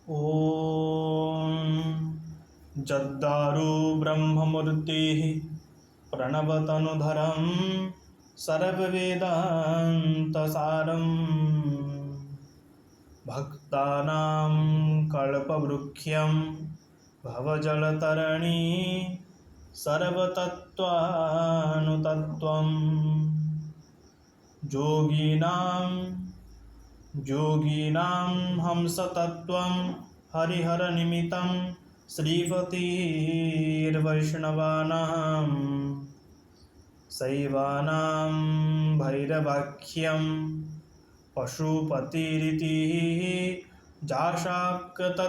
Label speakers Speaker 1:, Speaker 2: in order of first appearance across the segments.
Speaker 1: ॐ जद्दारु ब्रह्ममूर्तिः प्रणवतनुधरं सर्ववेदान्तसारं भक्तानां कल्पवृक्षं भवजलतरणी सर्वतत्त्वानुतत्त्वं योगिनां हंसतत्त्वं हरिहरनिमित्तं श्रीपतिर्वैष्णवानां शैवानां भैरवाख्यं पशुपतिरिति जाशाक्तत्वोच्चशगतिः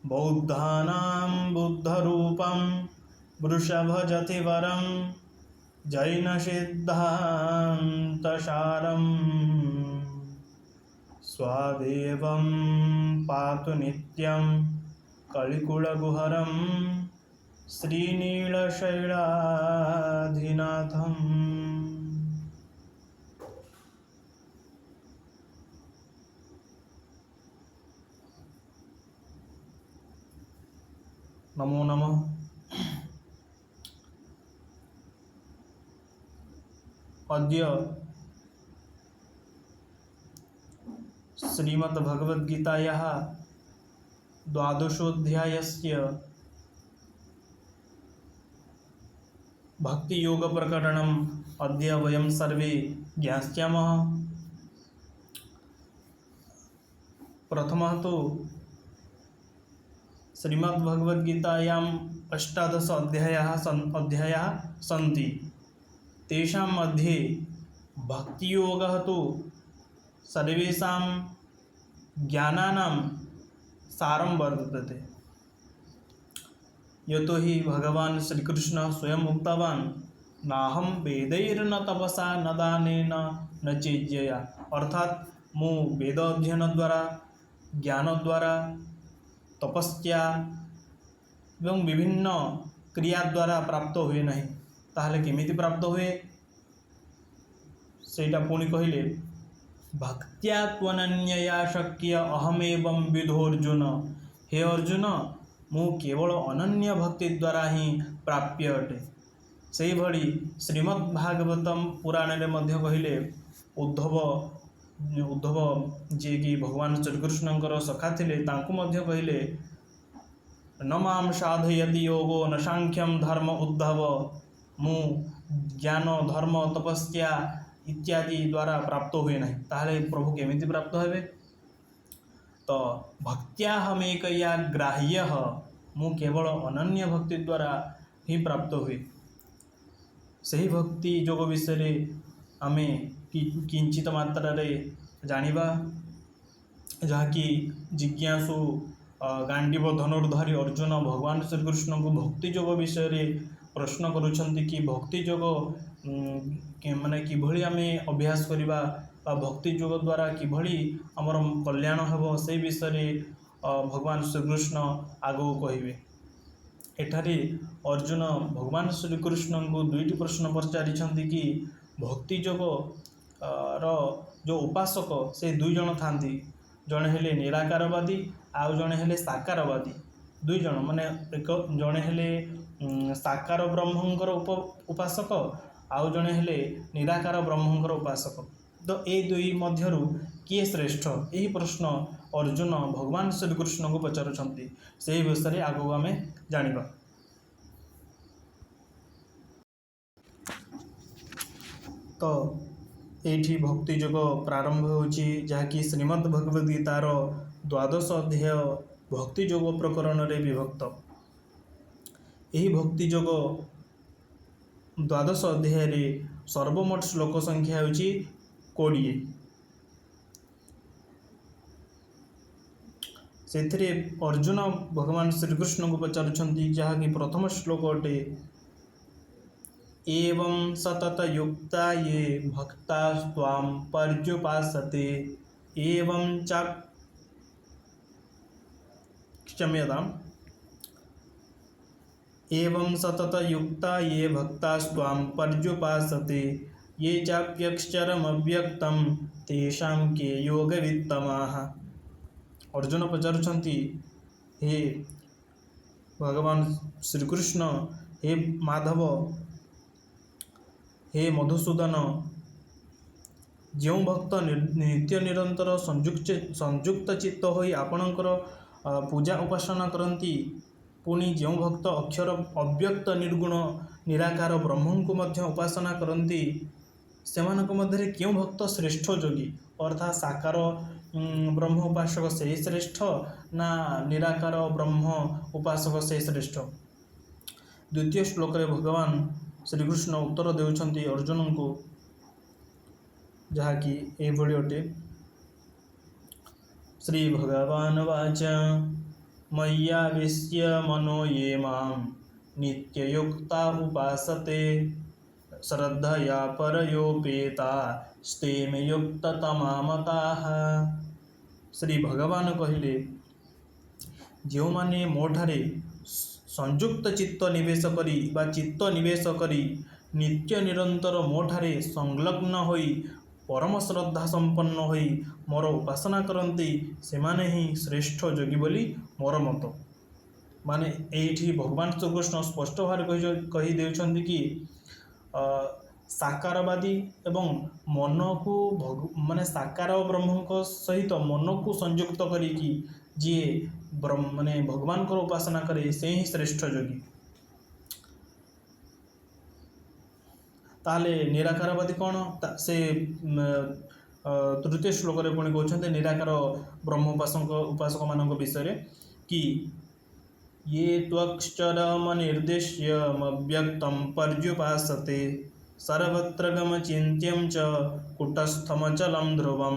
Speaker 1: बौद्धानां बुद्धरूपं वृषभजतिवरं जैनसिद्धान्तसारं स्वादेवं पातु नित्यं कलिकुलगुहरं श्रीनीलशैलाधिनाथम्। नमो नमः। अद्य श्रीमद्भगवद्गीतायाः द्वादशोऽध्यायस्य भक्तियोगप्रकरणम् अद्य वयं सर्वे ज्ञास्यामः। प्रथमः तु श्रीमद्भगवद्गीतायाम् 18 अध्यायाः सन्ति। तेषां मध्ये भक्तियोगः तु सर्वेषां ज्ञानानां सारं वर्तते। यतो हि भगवान् श्रीकृष्णः स्वयम् उक्तवान्, नाहं वेदैर्न तपसा न दानेन न चेज्यया। अर्थात मु वेद अध्ययन द्वारा, ज्ञान द्वारा, तपस्या एवं विभिन्न क्रिया द्वारा प्राप्त हुए नहीं। ताहले केमिति प्राप्त हुए सेटा पुणी कहिले, भक्त्या त्वनन्यया शक्य अहमेवं विधोर्जुन। हे अर्जुन, मु केवल अनन्य भक्ति द्वारा ही प्राप्य अटे। सेही भली श्रीमद्भागवतम पुराण रे मध्य कहिले उद्धव जे कि भगवान श्रीकृष्णଙ୍କର सखा थिले तांकु मध्य कहिले, न मां साधयति योगो न सांख्यम धर्म उद्धव। मु ज्ञान धर्म तपस्या इत्यादि द्वारा प्राप्त हुए नहीं। ताहले प्रभु केमिति प्राप्त हेबे? तो भक्त्याहमेकया ग्राह्यः, मु केवल अनन्य भक्ति द्वारा ही प्राप्त हुए। सही भक्ति जोग विषय आमे किंचित मात्रा रे जानिबा, जहाँकि जिज्ञासु गांडीव धनुर्धारी अर्जुन भगवान श्रीकृष्ण को भक्ति जोग विषय रे प्रश्न करुछंती कि भक्ति जोग माने किभली आमे अभ्यास करिबा, भक्ति जोग द्वारा किभली आमर कल्याण हेबो, से विषय रे भगवान श्रीकृष्ण आगो कहिबे। एठारे अर्जुन भगवान श्रीकृष्ण को दुईटी प्रश्न पचारिछंती कि भक्ति जोग रो जो उपासक से दुई जन थांती, जणे हेले निराकारवादी आउ जणे हेले साकारवादी। दुई जन माने एक जणे हेले साकार ब्रह्मंकर उपासक आउ जणे हेले निराकार ब्रह्मंकर उपासक। तो ए दुई मध्यरु किए श्रेष्ठ, यही प्रश्न अर्जुन भगवान श्रीकृष्ण को पचारुछंती। सेही विषय रे आगो आमे जानिबा। तो एठी भक्ति जोग प्रारंभ होची, जहाँकि श्रीमद् भगवद्गीतार 12 अध्याय भक्ति जोग प्रकरण रे विभक्त। यही भक्ति जोग 12 अध्याय रे सर्वमोट श्लोक संख्या होची 20। सेथिरे अर्जुन भगवान श्रीकृष्ण को पचारुछंती, जहाँकि प्रथम श्लोक अटे, एवं सतत युक्ता ये भक्ता स्वाम पर्युपासते एवं च क्षम्यताम् एवं सतत युक्ता ये भक्तास्त्वां पर्युपासते ये चाप्यक्षरमव्यक्तं तेषां के योगवित्तमाः। अर्जुन पचारुछन्ति, हे भगवान श्रीकृष्ण, हे माधव, हे मधुसूदन, जो भक्त नित्य निरंतर संयुक्त चित्त होई आपणकर पूजा उपासना करती, पुणी जो भक्त अक्षर अव्यक्त निर्गुण निराकार ब्रह्म को मध्य उपासना करती, सेमानक मध्य क्यों भक्त श्रेष्ठ योगी, अर्थात साकार ब्रह्म उपासक से श्रेष्ठ ना निराकार ब्रह्म उपासक से श्रेष्ठ। द्वितीय श्लोक रे भगवान श्रीकृष्ण उत्तर देउछन्ति अर्जुन को, जहाँकि एभଳି अटे। श्री भगवान वाच मय्यावेश्य मनो ये मां नित्ययुक्ता उपासते श्रद्धया परयोपेता स्ते मे युक्ततमा मताः। श्री भगवान कहले, जो माने मोठारे संयुक्त चित्त निवेश करी बा चित्त निवेश करी नित्य निरंतर मोठारे संलग्न होई परम श्रद्धा संपन्न होई मोर उपासना करती, सेमाने ही श्रेष्ठ योगी बोली मोर मत। माने एठी भगवान श्रीकृष्ण स्पष्ट भाव कही देउछन्ति कि साकारवादी एवं मन को माने साकार ब्रह्म सहित मन को संयुक्त करिकी जी ब्रह्म माने भगवान को उपासना करे से ही श्रेष्ठ योगी। ताले निराकारवादी कौन से तृतीय श्लोक रे पुणी कहते निराकार ब्रह्म उपासक मान विषय कि ये त्वक्षरमनिर्देश्यमव्यक्तं पर्युपासते सर्वत्र गमचिन्त्यं च कुटस्थमचलं ध्रुवं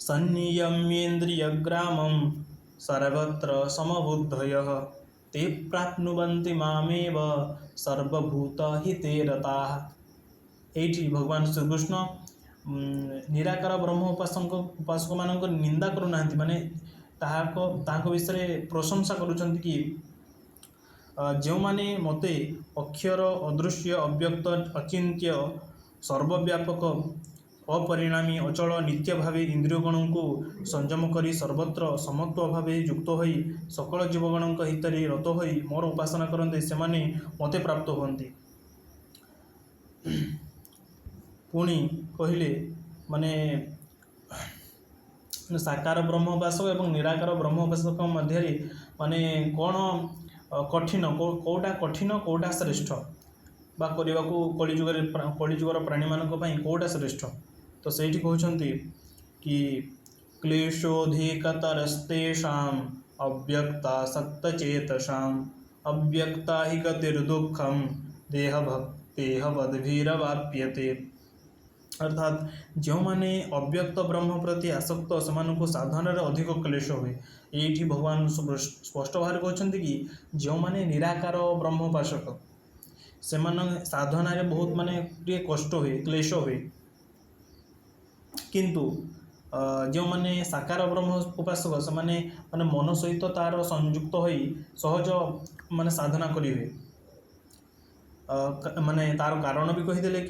Speaker 1: सन्नियम्येन्द्रियग्रामं सर्वत्र समबुद्धयः ते प्राप्नुवन्ति मामेव सर्वभूतहिते रताः। एठी भगवान श्रीकृष्ण निराकार ब्रह्म उपासक मानक निंदा करूना, माने ताको विषय प्रशंसा करुछन्ति कि जो माने मते अक्षर अदृश्य अव्यक्त अचिंत्य सर्वव्यापक अपरिणामी अचल नित्य भावे इंद्रियगण को संयम करी सर्वत्र समत्व भावे युक्त होई सकल जीवगण हितरे रत होई मोर उपासना करते सेमाने मते प्राप्त होती। पुणी कहले माने साकार ब्रह्म उपासक एवं निराकार ब्रह्म उपासक मध्य माने कौन कठिन कौटा कठिन कौटा श्रेष्ठ बा करने को कलिजुगर प्राणी मानक कौटा श्रेष्ठ। तो सेठी कहते कि क्लेशोधिकतरस्तेषाम् अव्यक्ता सक्तचेतसाम् अव्यक्ता हि गतिर्दुःखं देहभक्तेहवद्भिरवाप्यते। अर्थात जो माने अव्यक्त ब्रह्म प्रति आसक्त से साधन अधिक क्लेश हुए। ये भगवान स्पष्ट भाव कहते कि जो माने निराकार ब्रह्मोपासक से साधना बहुत माने कष्ट हुए क्लेश हुए, किंतु जो माने साकार ब्रह्म उपासक से माने मन सहित तार संयुक्त होई सहज माने साधना करी हुए। माने तार कारण भी कहीदेले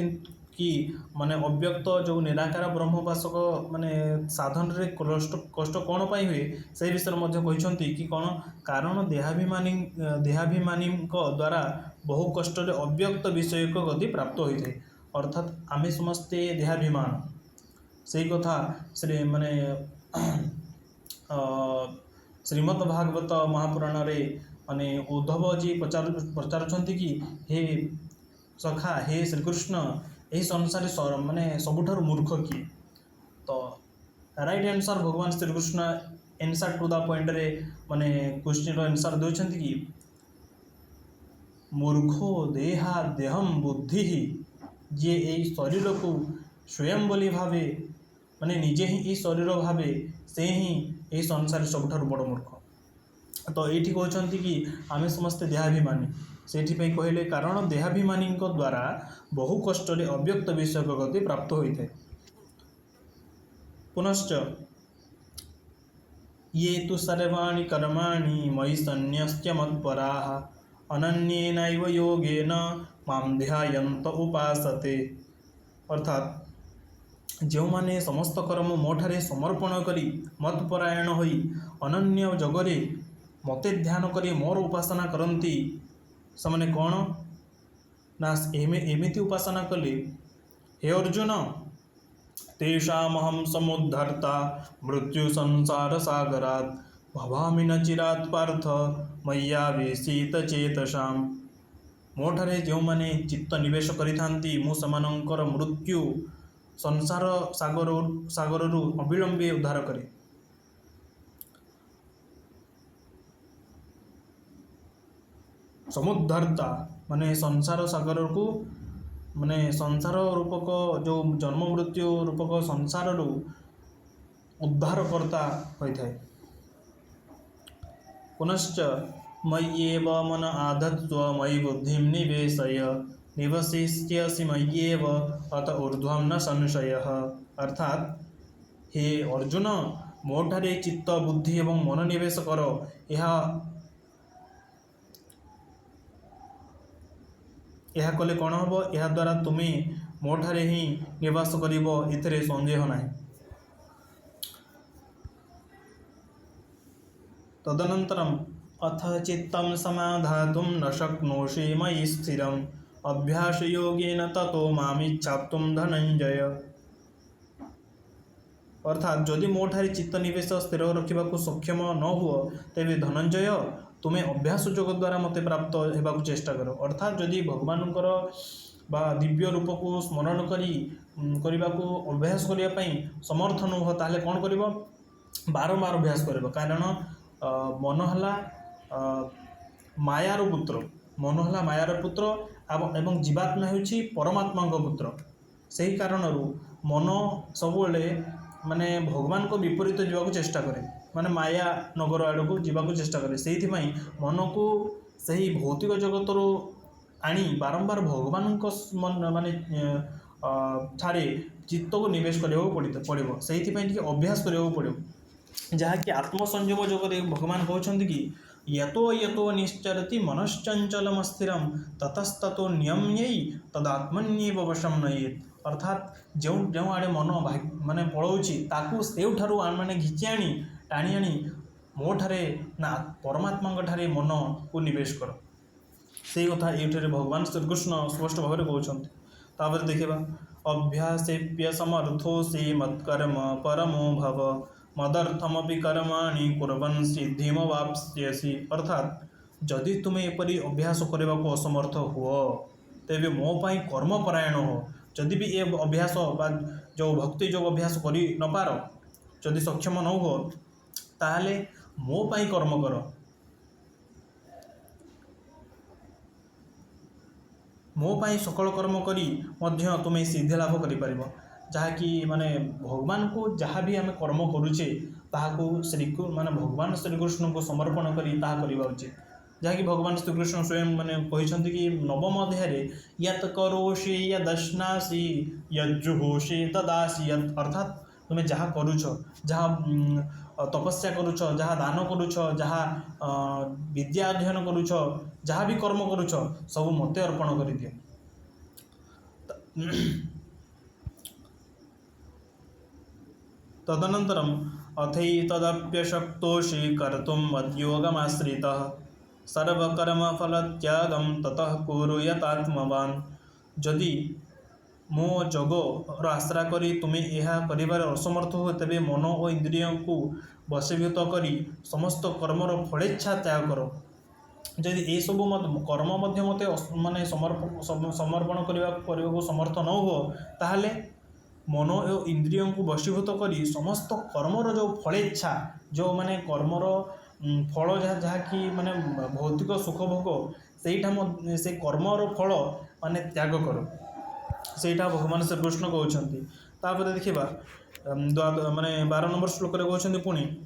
Speaker 1: कि माने अव्यक्त जो निराकार ब्रह्म उपासक माने साधन रे कष्ट कौन पाई हुए से विषय मध्य कहते कि कौन कारण देहाभिमानी द्वारा बहु कष्ट अव्यक्त विषय को गति प्राप्त होते। अर्थात आमे समस्ते देहाभिमान से कथा श्री माने श्रीमद्भागवत महापुराण रे माने उद्धव जी पचारुछन्ति कि हे सखा हे श्रीकृष्ण यही संसार माने सबुठारु मूर्ख किए। तो राइट आंसर भगवान Shrikrishna answer to the point रे माने क्वेश्चन रो आंसर देउछन्ति कि मूर्खो देहा देहम बुद्धि जे यही शरीर को स्वयं बोली भावे माने निजे ही ये शरीर भावे से ही यही संसार सबुठारु बड़ मूर्ख। तो ये कहते कि आमे समस्ते देहाभिमानी से कहले कारण देहाभिमानी द्वारा बहु कष्ट अव्यक्त विषय गति प्राप्त होता है। पुनश्च ये तु सर्वाणि कर्माणि मयि सन्न्यस्य मत्पराः अनन्येनैव योगेन मां ध्यायन्त उपासते अर्थात जो माने समस्त कर्म मोठारे समर्पण करी मतपरायण होई अनन्य जगरे मते ध्यान करी मोर उपासना करती से कौन ना एमिति उपासना कले हे अर्जुन तेषामहं समुद्धर्ता मृत्यु संसार सागरात् भवामि न चिरात् पार्थ मय्यावेशित चेतसां मोठारे जो माने चित्त निवेश करिथांती मु समानंकर मृत्यु संसार सागररु अविलंबे उद्धार करे। समुद्धर्ता माने संसार सागर को माने संसार रूपक जो जन्म मृत्यु रूपक संसार उद्धार करता होता है। पुनश्च मय्येव मन आधत्स्व मयि बुद्धिं निवेशय निवसिष्यसि मय्येव अत ऊर्ध्वं न संशयः। अर्थात हे अर्जुन मोठारे चित्त बुद्धि एवं मन निवेश कर यह कले कौन हम यह द्वारा तुम्हें मोठारे ही निवास करिब एथिरे संदेह नहीं। तदनन्तरम अथ चित्तं समाधातुं न शक्नोषि मयि स्थिरम् अभ्यास योगेन ततो मामिच्छाप्तुं धनंजय। अर्थात जदि मोठारे चित्त निवेश स्थिर रखा सक्षम न हुआ तेरे धनंजय तुम्हें अभ्यास योग द्वारा मत प्राप्त होगा चेष्टा कर। अर्थात जदि भगवान बा दिव्य रूप को स्मरण करने को अभ्यास करने समर्थ न हो ताले कौन कर बारंबार अभ्यास कर। कारण मन है मायार पुत्र मन है मायार पुत्र एवं जीवात्मा होची परमात्मा पुत्र। से ही कारण मन सब माने भगवान को विपरीत जावाक चेष्टा करे माने माया नगर आड़ को जावाक चेष्टा करे। से मन को सही भौतिक जगत आनी बारंबार भगवान को माने ठारे चित्त को निवेश करने पड़ो। से अभ्यास करने पड़ो जहाँकि आत्मसंयोग जगत भगवान कहते कि यतो यतो निश्चरति मनश्चंचलम स्थिरम ततस्ततो नियम्यै तदात्मन्येव वशं नयेत्। अर्थात जो जो आड़े मन माने पलाऊँच ताकू से माने घिची आनी टाणी आनी मो ठारे ना परमात्मा ठारे मन को निवेश कर। से कथा ये भगवान श्रीकृष्ण स्पष्ट भाव में कहते। तापर देखा अभ्यासेप्य समर्थोसि मत्कर्म परमो भव मदर्थमपि कर्माणि कुर्वन् सिद्धिमवाप्स्यसि। अर्थात जदि तुम्हें एपरी अभ्यास करने को असमर्थ हुओ तेबे मो पाई कर्मपरायण हो। जदि भी ये अभ्यास बा जो भक्ति जो अभ्यास कर न पार जदि सक्षम न हो ताहले मो पाई कर्म कर। मो पाई सकल कर्म करी मध्य तुम्हें सिद्धि लाभ कर जहाँकि माने भगवान को जहाँ भी आम कर्म करुचे ताकू श्री माने भगवान श्रीकृष्ण को समर्पण करी ताहा करवा उचित। जहाँकि भगवान श्रीकृष्ण स्वयं मैंने कहते कि नवम अध्याय यत् करोषि यदश्नासि यज्जुहोषि तदासि यत्। अर्थात तुम्हें जहाँ करुच जहाँ तपस्या करुच जहाँ दान करुच जहाँ विद्या अध्ययन करुच जहाँ भी कर्म करुच सब मते अर्पण कर दियो। तदनन्तरम अथैतदप्यशक्तोषि कर्तुं मद्योगमाश्रितः सर्वकर्मफलत्यागं ततः कुरु यतात्मवान्। जदि मो जग आश्रा करी तुम्हें यह कर असमर्थ हो तेबे मन और इंद्रिय को वशीभूत करी समस्त कर्मर फलेच्छा त्याग कर। जदि ये सब कर्म मत माने समर्पण करने को समर्थ न हो ताहले मन और इंद्रियों को वशीभूत करी समस्त कर्मर जो फलेच्छा जो माने कर्मर फल जहाँ कि माने भौतिक सुख भोग से कर्मर फल माने त्याग कर। सेटा भगवान श्रीकृष्ण कहते। तापर देखा माने 12 नंबर श्लोक कहते पुणी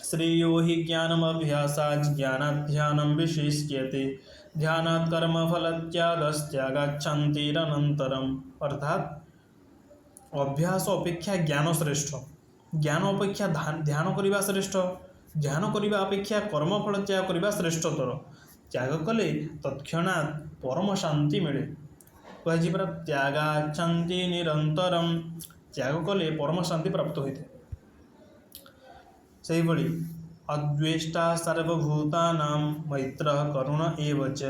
Speaker 1: श्रेयो हि ज्ञानमभ्यासात् ज्ञानाध्यानं विशिष्यते ध्यानात् कर्मफलत्यागस्त्यागाच्छन्तिरनन्तरम्। अर्थात अभ्यास अपेक्षा ज्ञान श्रेष्ठ ज्ञान अपेक्षा ध्यान करने श्रेष्ठ ध्यान करने अपेक्षा कर्मफल त्याग करने श्रेष्ठतर। त्याग कले तत्क्षणात् परम शांति मिले। कहुछि परा त्यागाच्छन्ति निरंतरम त्याग कले परम शांति प्राप्त होइथे। सेहिभଳି अद्वेष्टा सर्वभूतानां मैत्रः करुण एव च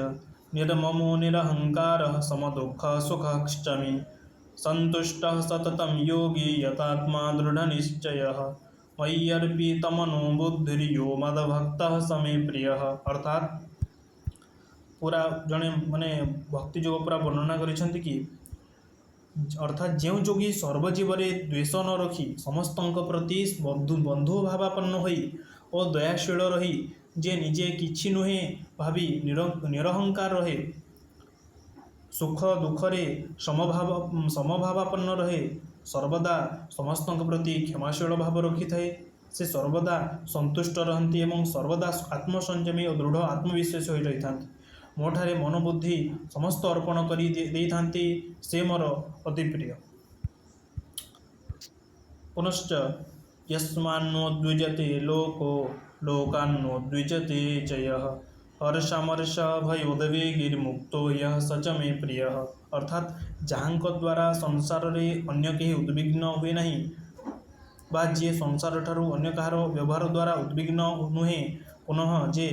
Speaker 1: निर्ममो निरहङ्कारः समदुःखः सुखक्षमी सन्तुष्टः सततं योगी यतात्मा दृढनिश्चयः मय्यर्पितमनो बुद्धिर्यो मदभक्तः समे प्रियः। अर्थात पूरा जड़े माने भक्ति जोग पूरा वर्णना करिसेंति कि अर्थात जो जोगी सर्वजीवरे द्वेष न रखी समस्त प्रति बंधु भावापन्न होई और दयाशील रही जे निजे किछि नुहे भावी निरहंकार रहे सुख दुखरे समभावापन्न रहे सर्वदा समस्त प्रति क्षमाशील भाव रखी थाए से सर्वदा संतुष्ट रहती एवं सर्वदा आत्मसंयमी और दृढ़ आत्मविश्वास हो रही था मोठारे मन बुद्धि समस्त अर्पण कर से मोर अति प्रिय। पुनश्च यस्मान्नोद्विजते लोको लोकान्नोद्विजते च यः हर्षामर्ष भयोद्वेगैर्मुक्तो यः स च मे प्रियः। अर्थात जहाँक द्वारा संसार रे अन्य केही उद्विग्न हुए नहीं बा जे संसार ठारू अन्य कहार व्यवहार द्वारा उद्विग्न नुहे पुनः जे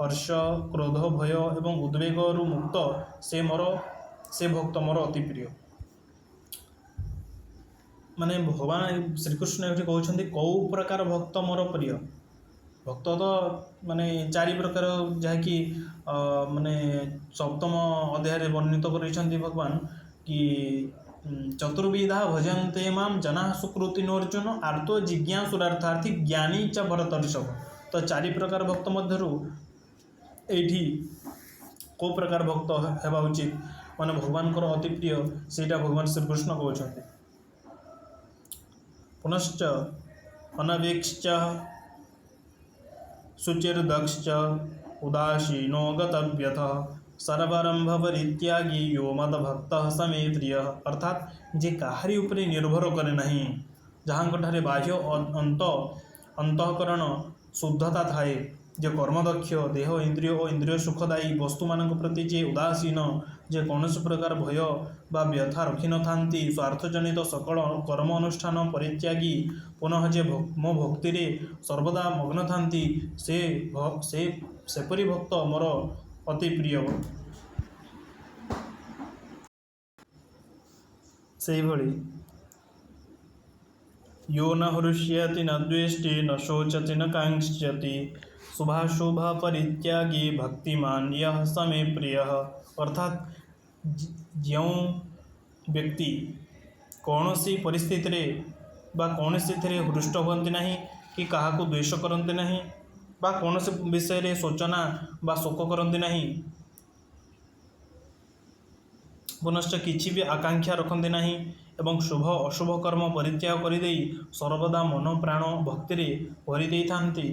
Speaker 1: हर्ष क्रोध भय एवं उद्वेगरु मुक्त से भक्त मोर अति प्रिय। माने भगवान श्रीकृष्ण ये कहते कौ प्रकार भक्त मोर प्रिय भक्त तो माने चारि प्रकार जहाँकि माने सप्तम अध्याय वर्णित कर भगवान कि चतुर्विधा भजन्ते माम जना सुकृतिनोर्जुन आर्तो जिज्ञासुरार्थार्थी ज्ञानी च भरतर्षभ। तो चारि प्रकार भक्त मध्यरु एठी को प्रकार भक्त हेबा उचित माने भगवान को अति प्रिय सेटा भगवान श्रीकृष्ण कहते। पुनश्च अनवेक्ष्च शुचिर्दक्ष उदासीनो गतव्यथः सर्वारंभ परित्यागी यो मदभक्तः समे प्रियः। अर्थात जे काहारी उपरे निर्भर करे नहीं जहाँ ठारे बाह्य अंतःकरण शुद्धता थाए जे कर्मदक्ष देह इंद्रिय और इंद्रिय सुखदायी वस्तु मान प्रति जे उदासीन जे कौन प्रकार भय बा व्यथा रखी न थांती स्वार्थजनित सकल कर्म अनुष्ठान परित्यागी पुनः जे मो भक्ति रे सर्वदा मग्न थांती सेपरी भक्त मोर अति प्रिय। सेहिभଳି यो न हृष्यति न द्वेष्टि न शोचति न कांक्षति शुभाशुभ परित्यागी भक्तिमान यह समे प्रियः। अर्थात जो व्यक्ति कौन सी परिस्थिति रे बा कौन सी हृष्ट होती नहीं कि क्या द्वेष करते नहीं बा कौन से विषय रे शोचना बा शोक करते नहीं पुनश्च किछि भी आकांक्षा रखते नहीं एवं शुभ अशुभ कर्म परित्याग कर सर्वदा मन प्राण भक्ति रे भरी देई थांती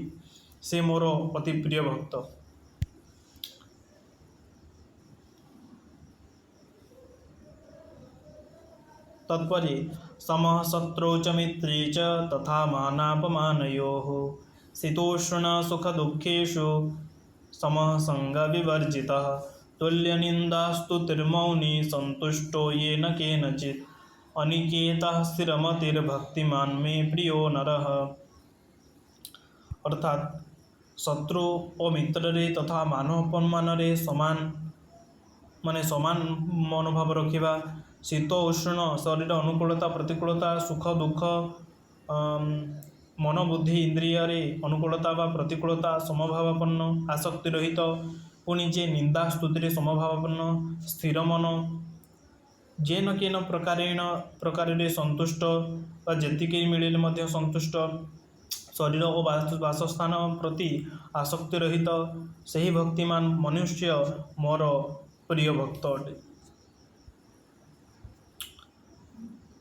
Speaker 1: से मोर अति प्रिय भक्त। तत्परे समः शत्रौ च मित्रे च तथा मानापमानयोः शीतोष्ण सुख दुःखेषु समः संग विवर्जितः तुल्यनिन्दास्तुतिर्मौनी संतुष्टो येन केनचित् अनिकेतः स्थिरमतिर्भक्तिमान् मे प्रियो नरः। अर्थात शत्रु और मित्र रे तथा मानवपन्मान रे समान माने समान मनोभाव रखिबा शीत उष्ण शरीर अनुकूलता प्रतिकूलता सुख दुख मन बुद्धि इंद्रिय रे अनुकूलता बा प्रतिकूलता समभावापन्न आसक्ति रहित पुणी जे निंदा स्तुति रे समभावापन्न स्थिर मन जेन केन प्रकार संतुष्ट जेतिके मिले मध्य संतुष्ट शरीर और वासस्थान प्रति आसक्ति रहित सही भक्तिमान मनुष्य मोर प्रिय भक्त अटे।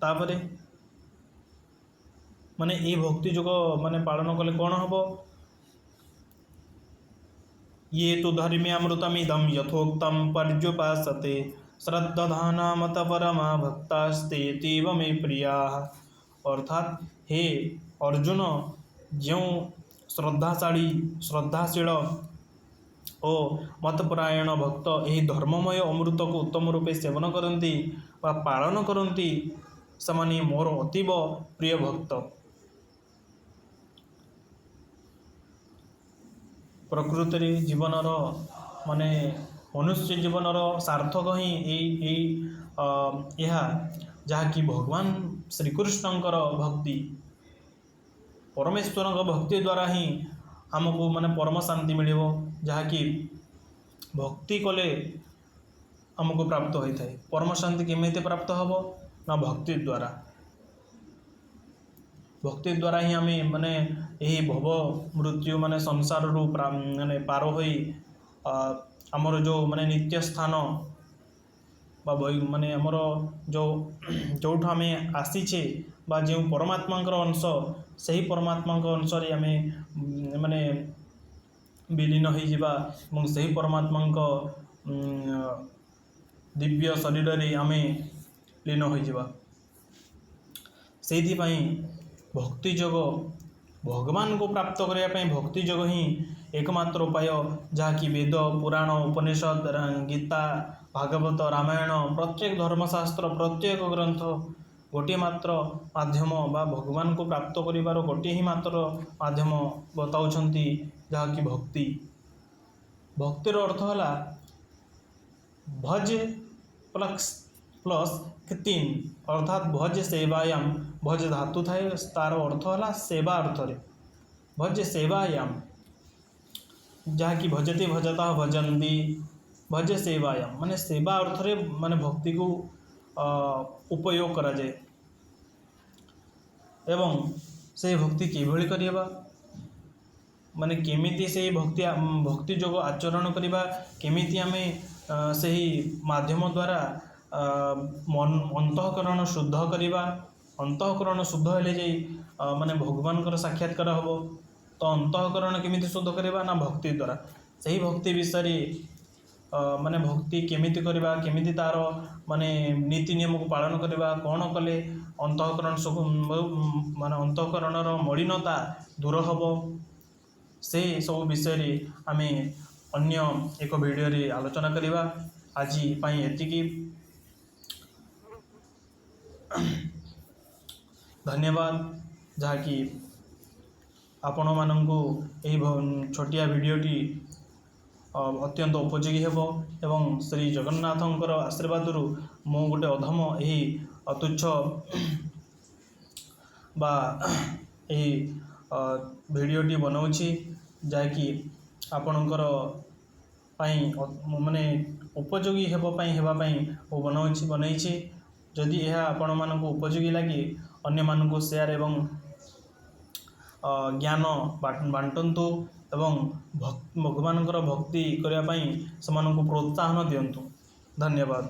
Speaker 1: तापरे माने ये भक्ति जोग माने पालन कले कौन हम ये तो धर्म्यामृतमिदं यथोक्तं पर्युपासते श्रद्धाना मत परमा भक्तास्तेतीव मे प्रियाः। अर्थात हे अर्जुन जो श्रद्धाशील ଓ ମତପରାୟଣ ଭକ୍ତ ଏହି ଧର୍ମମୟ ଅମୃତକୁ ଉତ୍ତମ ରୂପେ ସେବନ କରନ୍ତି ବା ପାଳନ କରନ୍ତି, ସେମାନେ ମୋର ଅତୀବ ପ୍ରିୟ ଭକ୍ତ। ପ୍ରକୃତରେ ଜୀବନର ମାନେ ମନୁଷ୍ୟ ଜୀବନର ସାର୍ଥକ ହିଁ ଏହା, ଯାହାକି ଭଗବାନ ଶ୍ରୀକୃଷ୍ଣଙ୍କର ଭକ୍ତି, ପରମେଶ୍ୱରଙ୍କ ଭକ୍ତି ଦ୍ୱାରା ହିଁ ଆମକୁ ମାନେ ପରମ ଶାନ୍ତି ମିଳିବ, ଯାହାକି ଭକ୍ତି କଲେ ଆମକୁ ପ୍ରାପ୍ତ ହୋଇଥାଏ। ପରମ ଶାନ୍ତି କେମିତି ପ୍ରାପ୍ତ ହେବ? ନା ଭକ୍ତି ଦ୍ୱାରା। ଭକ୍ତି ଦ୍ୱାରା ହିଁ ଆମେ ମାନେ ଏହି ଭବ ମୃତ୍ୟୁ ମାନେ ସଂସାରରୁ ମାନେ ପାର ହୋଇ ଆମର ଯେଉଁ ମାନେ ନିତ୍ୟ ସ୍ଥାନ ବା ମାନେ ଆମର ଯେଉଁଠୁ ଆମେ ଆସିଛେ ବା ଯେଉଁ ପରମାତ୍ମାଙ୍କର ଅଂଶ, ସେହି ପରମାତ୍ମାଙ୍କ ଅଂଶରେ ଆମେ ମାନେ ବିଲୀନ ହୋଇଯିବା ଏବଂ ସେହି ପରମାତ୍ମାଙ୍କ ଦିବ୍ୟ ଶରୀରରେ ଆମେ ଲୀନ ହୋଇଯିବା। ସେଇଥିପାଇଁ ଭକ୍ତି ଯୋଗ, ଭଗବାନଙ୍କୁ ପ୍ରାପ୍ତ କରିବା ପାଇଁ ଭକ୍ତି ଯୋଗ ହିଁ ଏକମାତ୍ର ଉପାୟ, ଯାହାକି ବେଦ, ପୁରାଣ, ଉପନିଷଦ, ଗୀତା, ଭାଗବତ, ରାମାୟଣ, ପ୍ରତ୍ୟେକ ଧର୍ମଶାସ୍ତ୍ର, ପ୍ରତ୍ୟେକ ଗ୍ରନ୍ଥ ଗୋଟିଏ ମାତ୍ର ମାଧ୍ୟମ ବା ଭଗବାନଙ୍କୁ ପ୍ରାପ୍ତ କରିବାର ଗୋଟିଏ ହିଁ ମାତ୍ର ମାଧ୍ୟମ ବତାଉଛନ୍ତି, ଯାହାକି ଭକ୍ତି। ଭକ୍ତିର ଅର୍ଥ ହେଲା ଭଜ ପ୍ଲସ୍ କ୍ଷିତିନ୍, ଅର୍ଥାତ୍ ଭଜ ସେବାୟାମ। ଭଜ ଧାତୁ ଥାଏ, ତାର ଅର୍ଥ ହେଲା ସେବା ଅର୍ଥରେ। ଭଜ ସେବାୟାମ, ଯାହାକି ଭଜତି ଭଜତଃ ଭଜନ୍ତି, ଭଜ ସେବାୟାମ ମାନେ ସେବା ଅର୍ଥରେ ମାନେ ଭକ୍ତିକୁ ଉପଯୋଗ କରାଯାଏ। ଏବଂ ସେହି ଭକ୍ତି କିଭଳି କରିବା, ମାନେ କେମିତି ସେହି ଭକ୍ତି ଯୋଗ ଆଚରଣ କରିବା, କେମିତି ଆମେ ସେହି ମାଧ୍ୟମ ଦ୍ୱାରା ଅନ୍ତଃକରଣ ଶୁଦ୍ଧ କରିବା। ଅନ୍ତଃକରଣ ଶୁଦ୍ଧ ହେଲେ ଯାଇ ମାନେ ଭଗବାନଙ୍କର ସାକ୍ଷାତକାର ହେବ। ତ ଅନ୍ତଃକରଣ କେମିତି ଶୁଦ୍ଧ କରିବା? ନା ଭକ୍ତି ଦ୍ୱାରା। ସେହି ଭକ୍ତି ବିଷୟରେ ମାନେ ଭକ୍ତି କେମିତି କରିବା, କେମିତି ତା'ର ମାନେ ନୀତି ନିୟମକୁ ପାଳନ କରିବା, କ'ଣ କଲେ ଅନ୍ତଃକରଣ ମାନେ ଅନ୍ତଃକରଣର ମଳିନତା ଦୂର ହେବ, ସେ ସବୁ ବିଷୟରେ ଆମେ ଅନ୍ୟ ଏକ ଭିଡ଼ିଓରେ ଆଲୋଚନା କରିବା। ଆଜି ପାଇଁ ଏତିକି। ଧନ୍ୟବାଦ, ଯାହାକି ଆପଣମାନଙ୍କୁ ଏହି ଛୋଟିଆ ଭିଡ଼ିଓଟି ଅତ୍ୟନ୍ତ ଉପଯୋଗୀ ହେବ ଏବଂ ଶ୍ରୀ ଜଗନ୍ନାଥଙ୍କର ଆଶୀର୍ବାଦରୁ ମୁଁ ଗୋଟେ ଅଧମ ଏହି ତୁଚ୍ଛ ବା ଏହି ଭିଡ଼ିଓଟି ବନାଉଛି, ଯାହାକି ଆପଣଙ୍କର ପାଇଁ ମାନେ ଉପଯୋଗୀ ହେବା ପାଇଁ ମୁଁ ବନେଇଛି। ଯଦି ଏହା ଆପଣମାନଙ୍କୁ ଉପଯୋଗୀ ଲାଗେ, ଅନ୍ୟମାନଙ୍କୁ ସେୟାର ଏବଂ ଜ୍ଞାନ ବାଣ୍ଟନ୍ତୁ ଏବଂ ଭଗବାନଙ୍କର ଭକ୍ତି କରିବା ପାଇଁ ସେମାନଙ୍କୁ ପ୍ରୋତ୍ସାହନ ଦିଅନ୍ତୁ। ଧନ୍ୟବାଦ।